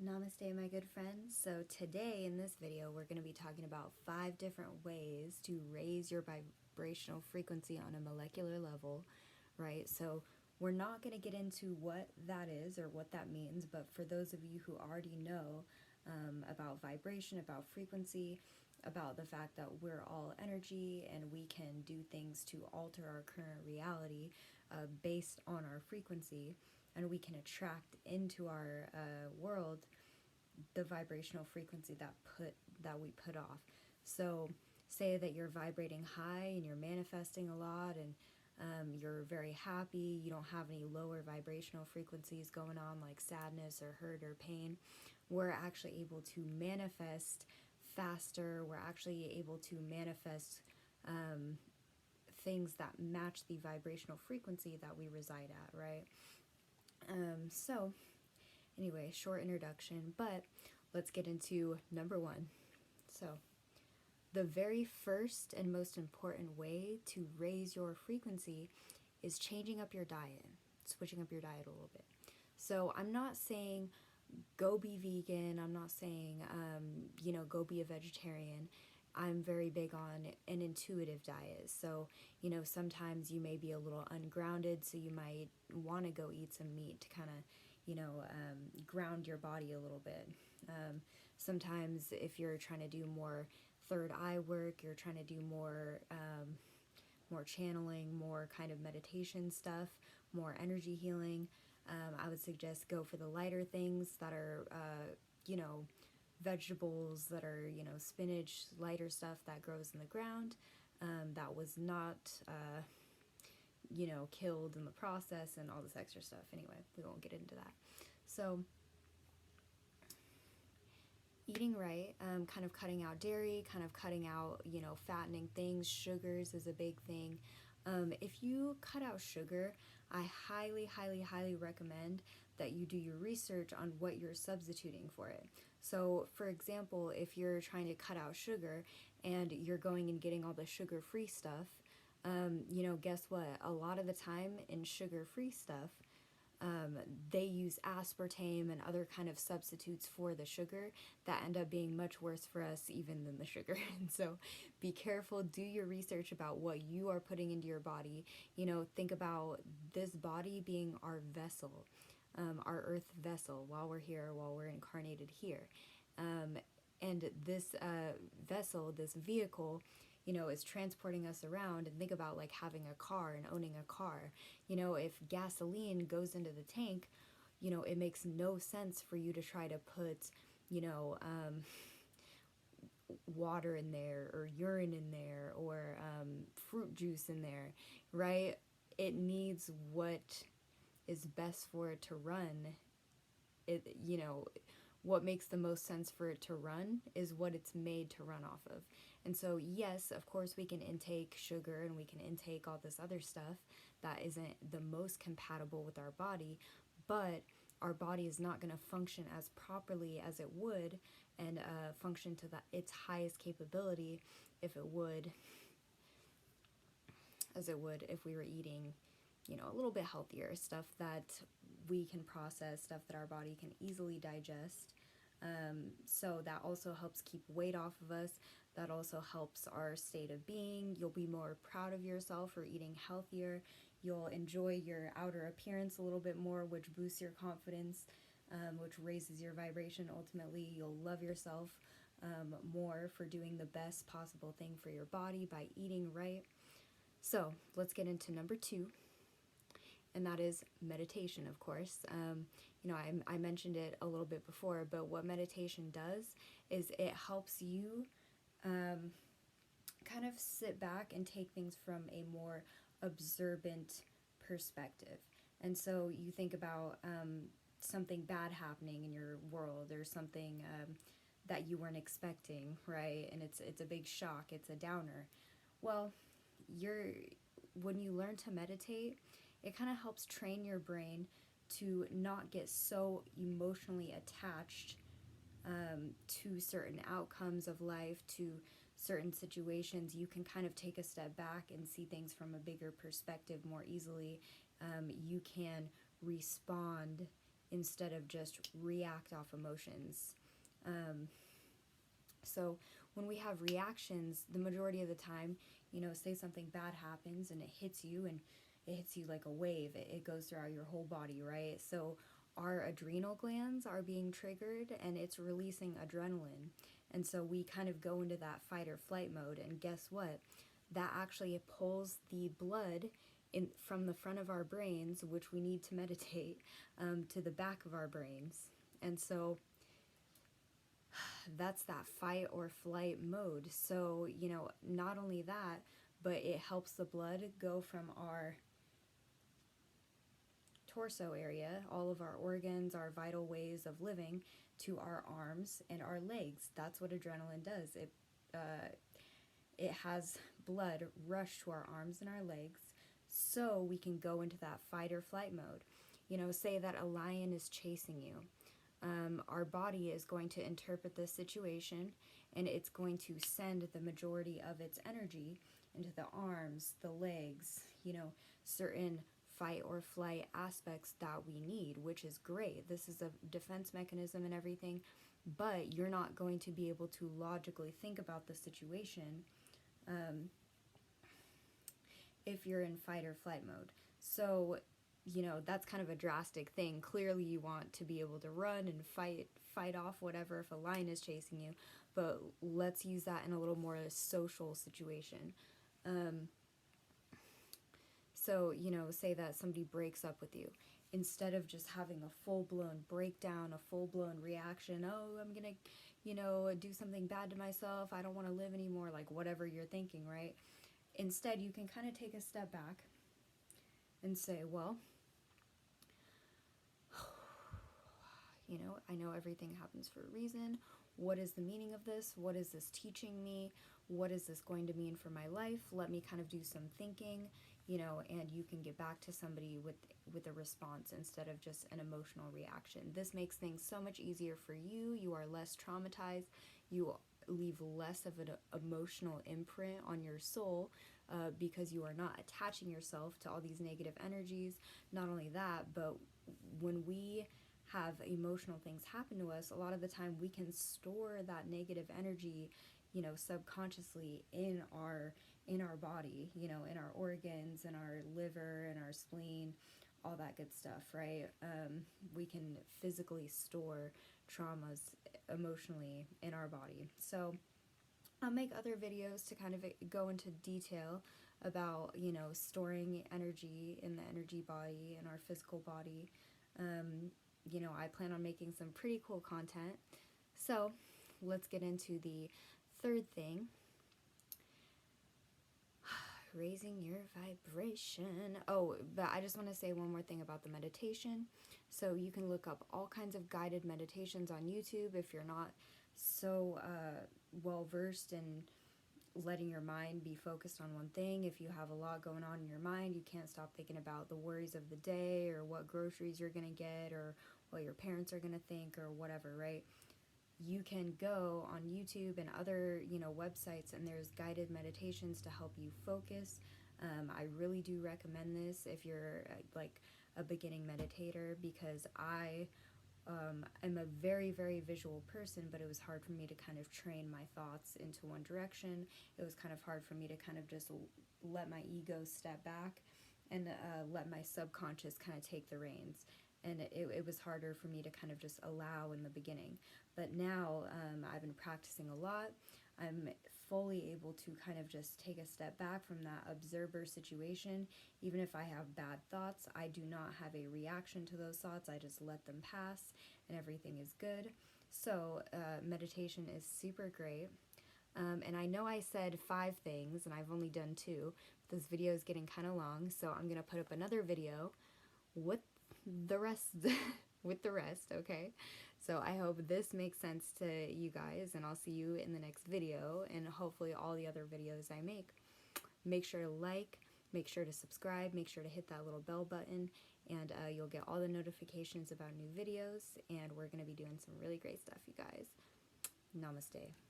Namaste, my good friends. So today in this video, we're going to be talking about 5 different ways to raise your vibrational frequency on a molecular level, right? So we're not going to get into what that is or what that means, but for those of you who already know about vibration, about frequency, about the fact that we're all energy and we can do things to alter our current reality based on our frequency, and we can attract into our world the vibrational frequency that we put off. So say that you're vibrating high and you're manifesting a lot, and you're very happy, you don't have any lower vibrational frequencies going on like sadness or hurt or pain. We're actually able to manifest faster. We're actually able to manifest things that match the vibrational frequency that we reside at, right? So anyway, short introduction, but let's get into number 1. So the very first and most important way to raise your frequency is changing up your diet, switching up your diet a little bit. So I'm not saying go be vegan. I'm not saying, go be a vegetarian. I'm very big on an intuitive diet. So, sometimes you may be a little ungrounded, so you might want to go eat some meat to kind of, ground your body a little bit. Sometimes if you're trying to do more third eye work, you're trying to do more channeling, more kind of meditation stuff, more energy healing, I would suggest go for the lighter things that are, vegetables, that are, spinach, lighter stuff that grows in the ground, that was not, killed in the process and all this extra stuff. Anyway, we won't get into that. So eating right, kind of cutting out dairy, kind of cutting out, fattening things. Sugars is a big thing. If you cut out sugar, I highly, highly, highly recommend that you do your research on what you're substituting for it. So, for example, if you're trying to cut out sugar and you're going and getting all the sugar-free stuff, guess what? A lot of the time in sugar-free stuff, they use aspartame and other kind of substitutes for the sugar that end up being much worse for us even than the sugar. And so be careful, do your research about what you are putting into your body. Think about this body being our vessel, our earth vessel while we're here, while we're incarnated here. And this vessel, this vehicle, is transporting us around. And think about like having a car and owning a car. If gasoline goes into the tank, it makes no sense for you to try to put, water in there or urine in there or fruit juice in there, right? It needs what is best for it to run. What makes the most sense for it to run is what it's made to run off of. And so, yes, of course, we can intake sugar and we can intake all this other stuff that isn't the most compatible with our body, but our body is not going to function as properly as it would and function to its highest capability as it would if we were eating, a little bit healthier stuff that we can process, stuff that our body can easily digest. So that also helps keep weight off of us. That also helps our state of being. You'll be more proud of yourself for eating healthier. You'll enjoy your outer appearance a little bit more, which boosts your confidence, which raises your vibration. Ultimately, you'll love yourself more for doing the best possible thing for your body by eating right. So let's get into number 2. And that is meditation, of course. I mentioned it a little bit before, but what meditation does is it helps you kind of sit back and take things from a more observant perspective. And so you think about something bad happening in your world or something that you weren't expecting, right? And it's a big shock, it's a downer. Well, when you learn to meditate, it kind of helps train your brain to not get so emotionally attached to certain outcomes of life, to certain situations. You can kind of take a step back and see things from a bigger perspective more easily. You can respond instead of just react off emotions. So when we have reactions, the majority of the time, say something bad happens and it hits you, and it hits you like a wave. It goes throughout your whole body, right? So our adrenal glands are being triggered and it's releasing adrenaline. And so we kind of go into that fight or flight mode. And guess what? That actually pulls the blood from the front of our brains, which we need to meditate, to the back of our brains. And so that's that fight or flight mode. So, not only that, but it helps the blood go from our torso area, all of our organs, our vital ways of living, to our arms and our legs. That's what adrenaline does. It has blood rush to our arms and our legs so we can go into that fight or flight mode. Say that a lion is chasing you. Our body is going to interpret this situation, and it's going to send the majority of its energy into the arms, the legs, certain fight or flight aspects that we need, which is great. This is a defense mechanism and everything, but you're not going to be able to logically think about the situation if you're in fight or flight mode. So, that's kind of a drastic thing. Clearly you want to be able to run and fight off whatever if a lion is chasing you, but let's use that in a little more social situation. So, say that somebody breaks up with you. Instead of just having a full-blown breakdown, a full-blown reaction, oh, I'm gonna, do something bad to myself, I don't want to live anymore, like whatever you're thinking, right? Instead, you can kind of take a step back and say, well, I know everything happens for a reason. What is the meaning of this? What is this teaching me? What is this going to mean for my life? Let me kind of do some thinking, and you can get back to somebody with a response instead of just an emotional reaction. This makes things so much easier for you. You are less traumatized. You leave less of an emotional imprint on your soul because you are not attaching yourself to all these negative energies. Not only that, but when we have emotional things happen to us, a lot of the time we can store that negative energy, subconsciously in our body, in our organs, in our liver, and our spleen, all that good stuff, right? We can physically store traumas emotionally in our body. So I'll make other videos to kind of go into detail about, storing energy in the energy body and our physical body. I plan on making some pretty cool content. So let's get into the third thing. Raising your vibration. Oh, but I just want to say one more thing about the meditation. So you can look up all kinds of guided meditations on YouTube if you're not so well versed in letting your mind be focused on one thing. If you have a lot going on in your mind, you can't stop thinking about the worries of the day or what groceries you're going to get or what your parents are going to think or whatever, right? You can go on YouTube and other, websites, and there's guided meditations to help you focus. I really do recommend this if you're like a beginning meditator, because I am a very, very visual person, but it was hard for me to kind of train my thoughts into one direction. It was kind of hard for me to kind of just let my ego step back and let my subconscious kind of take the reins. And it was harder for me to kind of just allow in the beginning. But now I've been practicing a lot. I'm fully able to kind of just take a step back from that observer situation. Even if I have bad thoughts, I do not have a reaction to those thoughts. I just let them pass and everything is good. So meditation is super great. And I know I said 5 things and I've only done 2. But this video is getting kind of long, so I'm going to put up another video with the rest okay? So I hope this makes sense to you guys, and I'll see you in the next video, and hopefully all the other videos I make. Make sure to like, make sure to subscribe, make sure to hit that little bell button, and you'll get all the notifications about new videos, and we're going to be doing some really great stuff, you guys. Namaste.